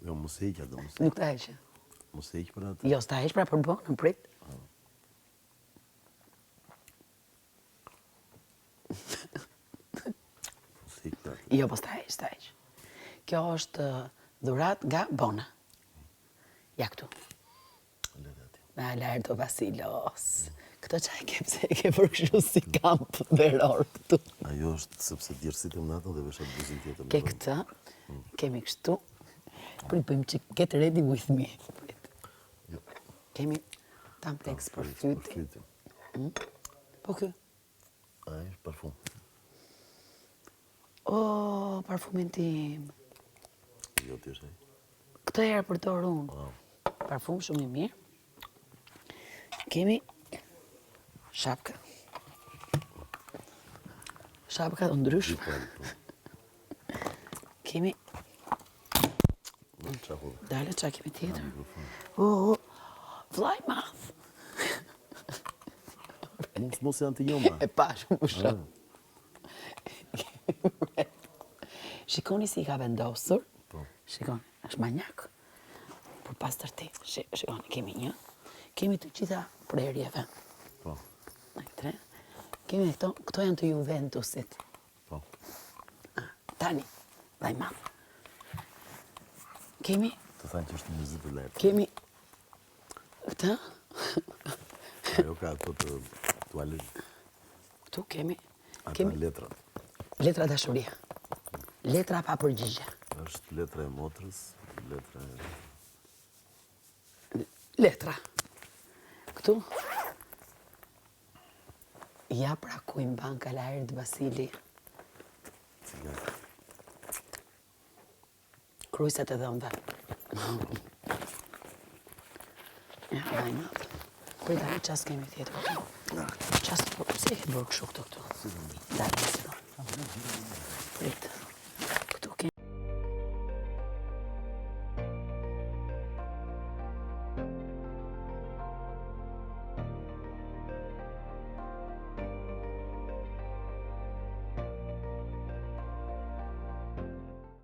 Jo, mos e heqja do mos. Nuk ta heqë. Mos e heq për atë. Jo, s'ta heq pra për bonën, prit. Mos e heq për atë. Jo, po s'ta heq. Kjo është dhurat nga bona. Ja këtu. Lere ati. Na Lardo Vasilos. Këtë qaj ke pse e ke përkëshu si kamp veror këtu. Ajo është sepse djerësitem në ato dhe veshat buzin tjetër. Ke këtë, kemi kështu. Prit, bëjmë që get ready with me. Jo. Kemi tamplex për fyti. Po kë? A, është parfum. O, parfumin tim. Jo, ti është ai. Këtë herë përdor unë. Parfum shumë i mirë. Kemi shapka. Shapka të ndryshme. Kemi... Dale, qa kemi tjetër? Vllai madh. Mos janë të joma. E pa shumë shumë. Shikoni si I ka vendosur. Shikoni, është manjak. Për pas tërti. Shikoni, kemi një. Kemi të gjitha prerjeve. Po. Tre. Kemi këto janë të Juventusit. Po. Tani, vllai madh. Kemi... Të thanë që është një muzikë lehtë. Kemi... Këta? Ajo ka ato të tualet. Këtu kemi... Ata letrat. Letra dashuria. Letra pa përgjigje. Është letra e motrës, letra e... Letra. Këtu... Ja pra ku I mban Kalarit Vasili. Cilat. Krujset e dhëmve. Ja, vllai madh. Prita, qas kemi tjetër. Qas, si e ke bërë kështu këtu? Dalë, si